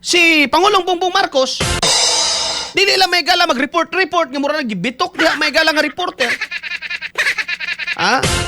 si Pangulong Bongbong Marcos, dili lang may gala mag-report nga mura nagibitok diha may gala nga reporter.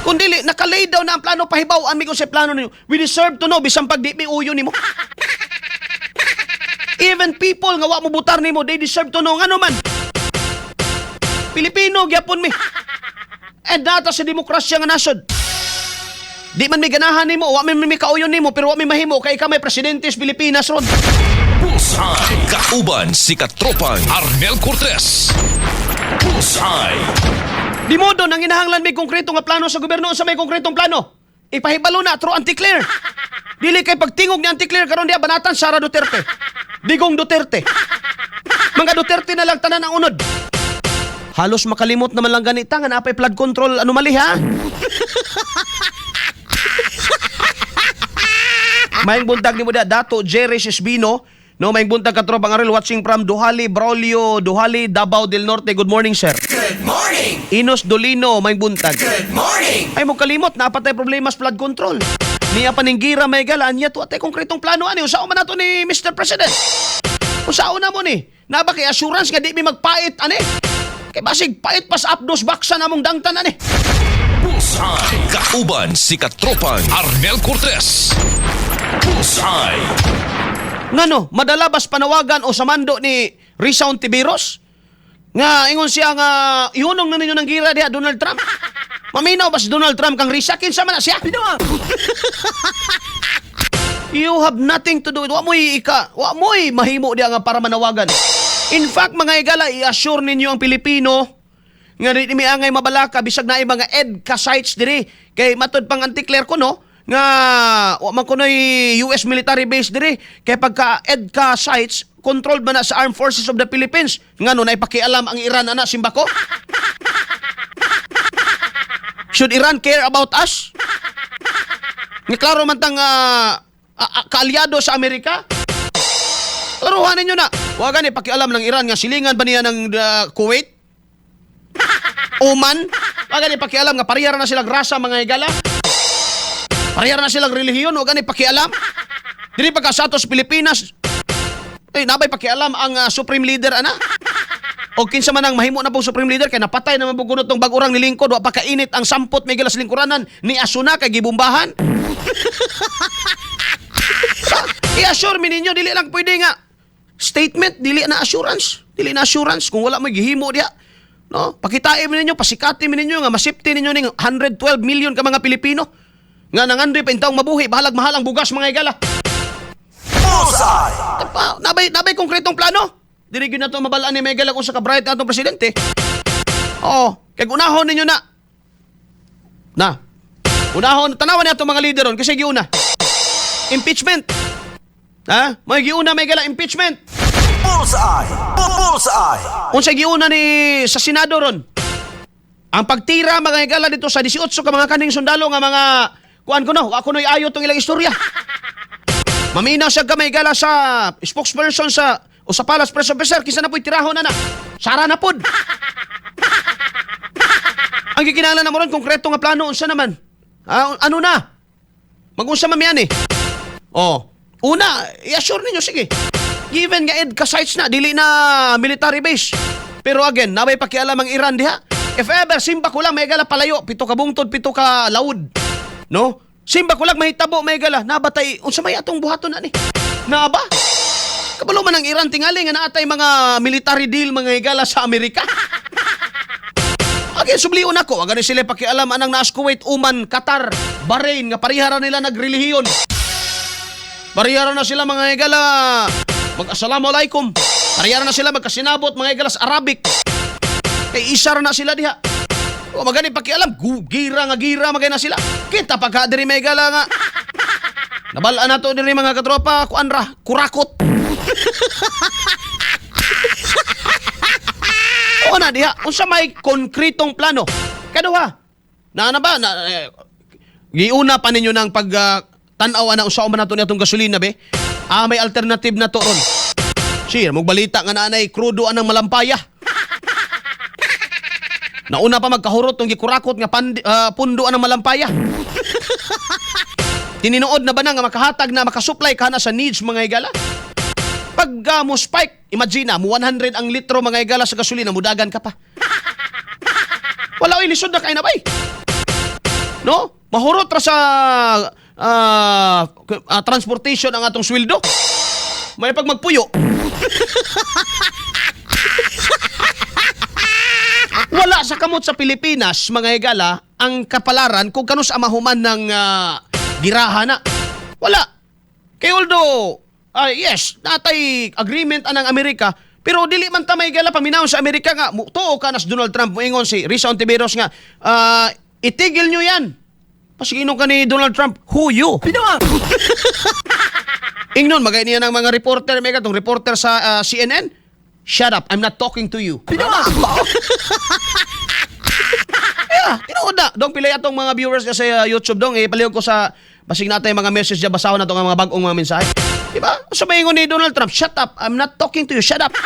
Kung dili nakalay daw na ang plano pahibaw ami ko sa plano ninyo. We deserve to know bisan pag di mi uyo nimo. Even people nga wa mo butar nimo, they deserve to know ngano man. Pilipino gyapon mi. And data sa demokrasya nga nasod. Di man may ganahan nimo, wa man may kauyon nimo, pero wa may mahimo kay ka may presidente sa Pilipinas ron. Bullseye. Kauban si katropang Arnel Cortez. Bullseye. Di modo nang inahanglan may konkreto nga plano sa gobyerno sa may konkretong plano. Ipahibalo na through Anti-Claire. Dili kay pagtingog ni Anti-Claire karon diha banatan Sara Duterte. Digong Duterte. Mga Duterte na lang tanan ang unod. Halos makalimot naman lang ganita nga napay flood control anomaly ha. Maayong buntag ni mo da, Dato Jerry Sisbino. No, maayong buntag ka tropang Arel watching from Duhali, Braulio, Duhali, Davao del Norte. Good morning, sir. Good morning! Inos Dolino, maayong buntag. Good morning! Ay mo kalimot, napatay problema sa flood control. Niya paninggira may galaan niya to atay konkretong plano ani usaon man nato ni Mr. President. Usaon na mo ni. Naba kay assurance nga di mi magpait ani. Kay basig pait pas apdos baksa namong dangtan ani. Bullseye. Kauban si katropang Arnel Cortez. Bullseye. Ngano, madalabas panawagan o samando ni Risa Ontiveros? Nga, ingon siya nga, ihunong na ninyo ng gira diha, Donald Trump. Maminaw ba si Donald Trump kang Risa? Kinsa man na siya? You have nothing to do with, wa mo'y mahimo diha nga para manawagan. In fact, mga igala, i-assure ninyo ang Pilipino nga di mi angay mabalaka bisag na mga EDCA sites diri. Kay matod pang Anti-Claire ko no, nga wa man kunoy US military base diri kay pagka EDCA sites controlled ba na sa Armed Forces of the Philippines ngano na ipakialam ang Iran ana simbako. Should Iran care about us? Nga klaro man tang kaalyado sa Amerika. Klaruhan ninyo na. Wa gani pakialam ng Iran nga silingan ba niya ng Kuwait? Oman? Wa gani pakialam nga parehara na silang rasa mga igala? Parehara na silang relihiyon, o gani pakialam. Dili pagka sa ato sa Pilipinas, nabay pakialam ang Supreme Leader, ana. O kinsa man ang mahimo na po Supreme Leader, kay napatay naman po gunot ng bagurang nilingkod, wa pakainit ang sampot may gilas lingkuranan, ni Asuna kay gibumbahan. I-assure mi ninyo, dili lang pwede nga. Statement, dili na assurance. Dili na assurance, kung wala may gihimo diya. No? Pakitain mi ninyo, pasikati mi ninyo, nga masipti ninyo ning 112 million ka mga Pilipino. Nga nangandoy pa intaong mabuhi, bahalag mahal ang bugas mga igala. Bullseye! Nabay konkretong plano. Dili gyud nato mabalaan ni Miguel kung sa kabright natong presidente. Kay unahon ninyo na. Unahon tanawan nato mga lideron kasi giuna. Impeachment. May giuna Miguel impeachment. Bullseye! Bullseye! Unsa giuna ni sa Senado ron? Ang pagtira mga igala dito sa 18 ka mga kaning sundalo nga mga kuan ko no, ako no'y ayo tong ilang istorya. Maminaw siya gamay gala sa spokesperson sa o sa Palace Press Officer, kisa na po'y tirahon na. Sara na pod. Ang gikinahanglan na mo ron, konkreto nga plano, unsa naman? Ano na? Mag-unsa man yan eh. Una, i-assure ninyo, sige. Given nga EDCA sites na, dili na military base. Pero again, nabay pakialam ang Iran diha. If ever, simba ko lang, may gala palayo, 7 ka bungtod, 7 ka laud. No? Simba ko lang, mahitabo, may gala, nabatay, unsa may atong buhaton na ni? Naba? Kabalo man ang Iran tingali nga naatay mga military deal mga higala sa Amerika. Again, subliun ako. Agad sila pakialam anang naas Kuwait, Oman, Qatar, Bahrain nga parihara nila nagrelihiyon. Parihara na sila mga higala mag-assalamualaikum. Parihara na sila magkasinabot mga higala sa Arabic. Kay isar na sila diha. O magani pakialam, gira magay na sila. Kita pagka diri may higala nga. Nabalaan na to diri mga katropa, kuanra, kurakot. O na diha, unsa may konkretong plano? Kaduha. Na ba giuna pa ninyo ng pag tan-aw na usa man nato ni atong gasolina be. May alternative na to ron. Sir, magbalita nga nanay krudo anang malampaya. Nauna pa magkahurot tong gikurakot nga pundo anang malampaya. Tininood na ba na nga makahatag na makasupply kana sa needs mga higala? Pag mo spike, imagine na, mo 100 ang litro mga higala sa gasolina, mudagan ka pa. Wala, lisod na kayo na ba eh. No? Mahurot ra sa transportation ang atong sweldo. May pag magpuyo. Wala sa kamot sa Pilipinas, mga higala, ang kapalaran kung kanus amahuman ng giraha na. Wala. Kay although, yes, natay agreement anang Amerika, pero dili man ta may gala paminaw sa Amerika nga, tuo ka nas Donald Trump, moingon si Risa Ontiveros nga, itigil nyo yan. Pasiginom ka ni Donald Trump, who you? Pinawang! Ingnon, magay niya ng mga reporter, may katong reporter sa CNN, shut up, I'm not talking to you. Pinawang! Yeah, tinuod na. Dong pilay atong mga viewers sa YouTube dong, ipalihog ko sa basig natin mga message dyan, basahon na itong mga bagong mga mensahe. Diba? Sabihin ko ni Donald Trump, shut up, I'm not talking to you, shut up.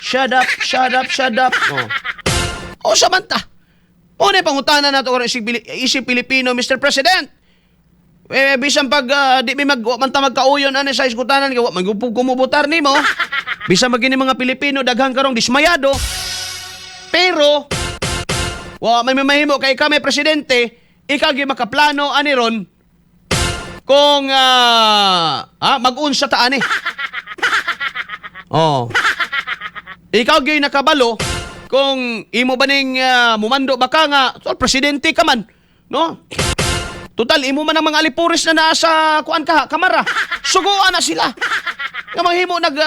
Shut up, shut up, shut up. O samanta. O na pangutanan na ito kung isip Pilipino, Mr. President. Bisan pag di may manta magkauyon ani sa iskutanan, magupog kumubutar ni mo. Bisan magini mga Pilipino, daghang karong dismayado. Pero, may mahimo kay kami presidente, ikaw gi makaplano ani ron kung mag-unsa ta ani. Oh. Ikaw gi nakabalo kung imo ba ning mumando baka nga so, presidente ka man, no? Total imo man ang mga alipuris na nasa kuan ka kamara. Suguan na sila. Nga mahimo nag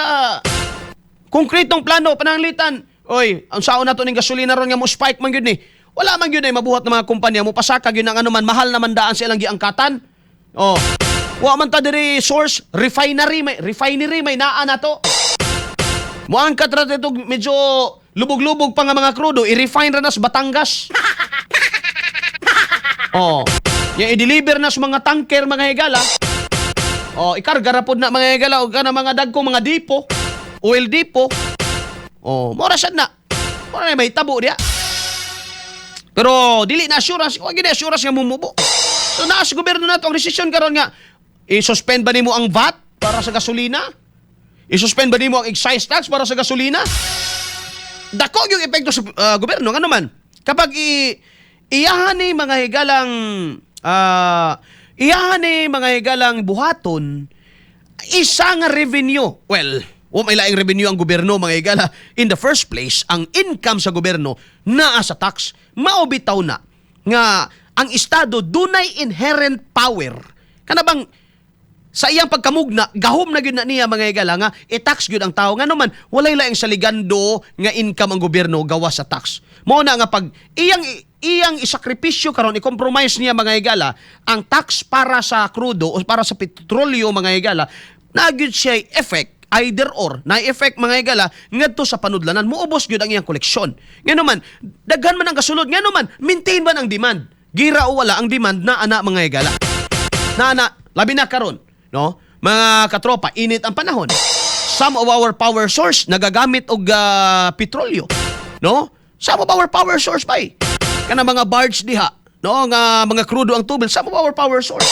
konkretong plano pananglitan. Oy, ang saon nato ning gasolina ron nga mo spike man gyud ni. Wala man gyud ay mabuhat ng mga kumpanya mo pasaka gyud ang ano man mahal naman daan sa ilang giangkatan. Oh. Wa man ta diri source refinery may naa na to. Mo angkat ra dito medyo lubog-lubog pa nga mga krudo, i-refine ra na sa Batangas. Oh. Yung i-deliver na sa mga tanker mga higala. Oh, ikarga ra pod na mga higala o kana mga dagkong mga dipo, oil dipo. Oh, mora sad na. Mora na may tabo diya. Pero dili na assurance, wa gid assurance nga mumubo. So naa sa gobyerno nato ang desisyon karon nga i-suspend ba nimo ang VAT para sa gasolina? I-suspend ba nimo ang excise tax para sa gasolina? Dako yung epekto sa gobyerno nga naman. Kapag iyahan ni mga higalang buhaton isa nga revenue. Well, may laing revenue ang gobyerno mga higala. In the first place, ang income sa gobyerno naa sa tax. Maobitaw na nga ang estado dunay inherent power. Kanabang sa iyang pagkamugna, gahom na gyud na niya mga higala nga i-tax gyud ang tao nga naman walay laing saligando nga income ang gobyerno gawa sa tax. Mao na nga pag iyang isakripisyo karon i-compromise niya mga higala ang tax para sa krudo o para sa petrolyo mga higala na gyud siya effect either or na effect mga higala ngadto sa panudlanan muubos gyud ang iyang koleksyon. Nga naman daghan man ang kasulod nga naman maintain man ang demand. Gira o wala ang demand na ana mga higala. Na labi na karon. No? Mga katropa, init ang panahon. Some of our power source nagagamit og petrolyo. No? Some of our power source pa kana mga barge diha, no? Nga mga krudo ang tubig, some of our power source.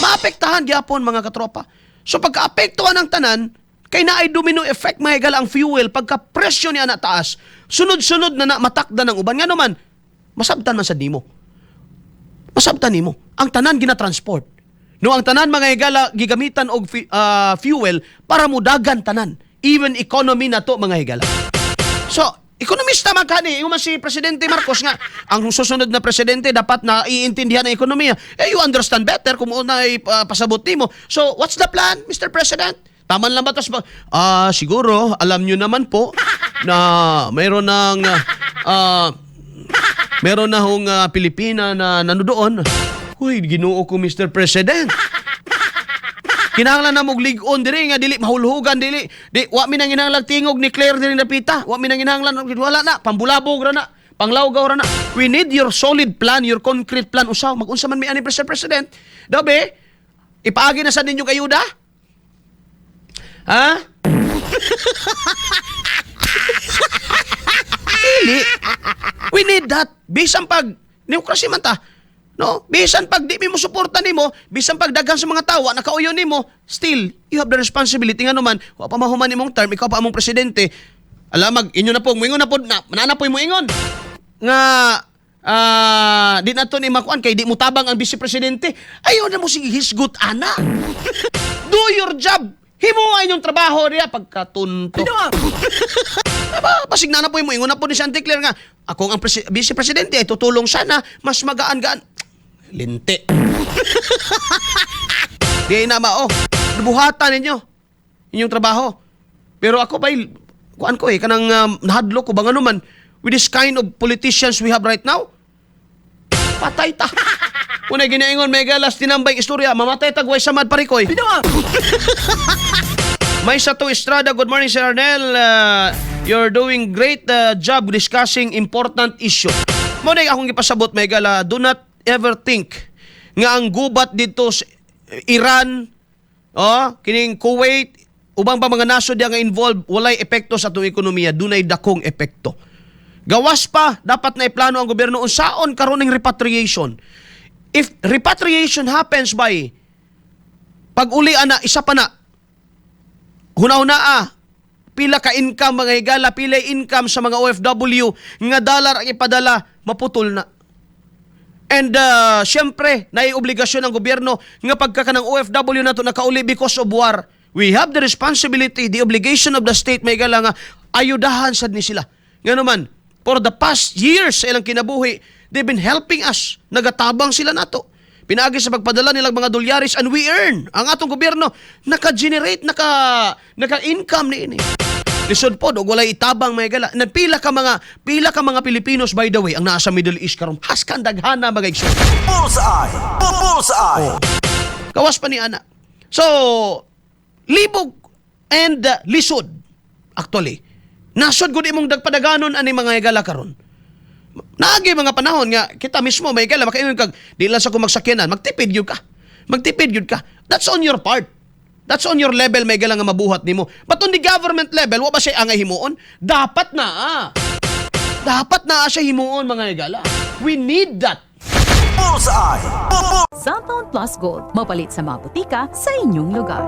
Maapektahan gyapon mga katropa. So pagka-apektuhan ang tanan, kay naay domino effect mahigala ang fuel pagka presyo niya na taas. Sunod-sunod na matakdan ng uban nga naman. Masabtan man sad nimo. Masabtan nimo. Ang tanan gina-transport. No, ang tanan mga higala gigamitan og fuel para mudagan tanan. Even economy na to mga higala. So, ekonomista man kani, yung si Presidente Marcos nga, ang susunod na presidente dapat na iintindihan ang ekonomiya. You understand better kung una pasabot nimo. So, what's the plan, Mr. President? Taman lang ba tas siguro, alam nyo naman po na mayroon na hong Pilipina na nanodoon. Uy, Ginoo ko Mr. President. Kinahanglan na mog lig-on diri nga dili mahulhugan dili. Wa mi nang kinahanglan tingog ni Claire diri napita. Wa mi nang kinahanglan wala na pambulabog ra na, panglawgaw ra na. We need your solid plan, your concrete plan usaw mag-unsa man mi ani Mr. President. Dabe, ipaagi na sa ninyo kayuda? Ha? Dili. We need that. Bisan pag demokrasya man ta. No? Bisan pag di mo suporta nimo, bisan pag daghan sa mga tawa nakauyon nimo, still you have the responsibility nga naman, wa pa mahuman nimong term, ikaw pa among presidente. Alamag inyo na po, moingon na po na mananapoy mo ingon. Nga di na to ni makuan kay di mo tabang ang vice presidente. Ayaw na mo sige hisgot ana. Do your job. Himuay yung trabaho niya pagkatunto. Pasig na po mo ingon na po ni Chanticleer nga ako ang vice presidente ay tutulong sana mas magaan-gaan. Linti. Di na mao. Buhatan ninyo inyong trabaho. Pero ako ba'y kuan ko kanang nahadlo ko bang ano man with this kind of politicians we have right now. Patay ta. Una ginaingon may galas tinambay istorya mamatay tagway samad parikoy. May Sato Estrada, good morning Sir Arnel. You're doing great job discussing important issue. Mo na akong ipasabot may gala, do not ever think nga ang gubat dito sa Iran, kining Kuwait, ubang pa mga nasod nga involved, walay epekto sa atong ekonomiya, dunay dakong epekto. Gawas pa, dapat na iplano ang gobyerno unsaon karon ning repatriation. If repatriation happens by pag-uli ana, isa pa na, hunaw-na pila ka income mga higala, pila income sa mga OFW nga dollar ang ipadala, maputol na. And syempre, nai-obligasyon ng gobyerno nga pagka ng OFW na to nakauli because of war. We have the responsibility, the obligation of the state, may higala nga, ayudahan sad ni sila. Nga naman, for the past years sa ilang kinabuhi, they've been helping us. Nagatabang sila nato. Pinagi sa pagpadala nilang mga dolyaris and we earn. Ang atong gobyerno naka-generate, naka-income ni ini. Lisod po, walay itabang may gala. Pila ka mga Pilipinos by the way ang nasa Middle East karon. Haskan daghana mga igsoon. Bullseye! Bullseye! Kawas pa ni ana. So, libog and lisod actually. Nasod gud imong dagpadaganon ani mga higala karon. Naagi mga panahon nga kita mismo may kala makaingon kag di lang sa ko magsakyanan, magtipid gyud ka. Magtipid gyud ka. That's on your part. That's on your level may gala nga mabuhat nimo. But on the government level, wa ba siya angay himuon? Dapat na. Dapat na siya himuon mga higala. We need that. Bullseye! Cellphone Plus Gold. Mapalit sa mga butika sa inyong lugar.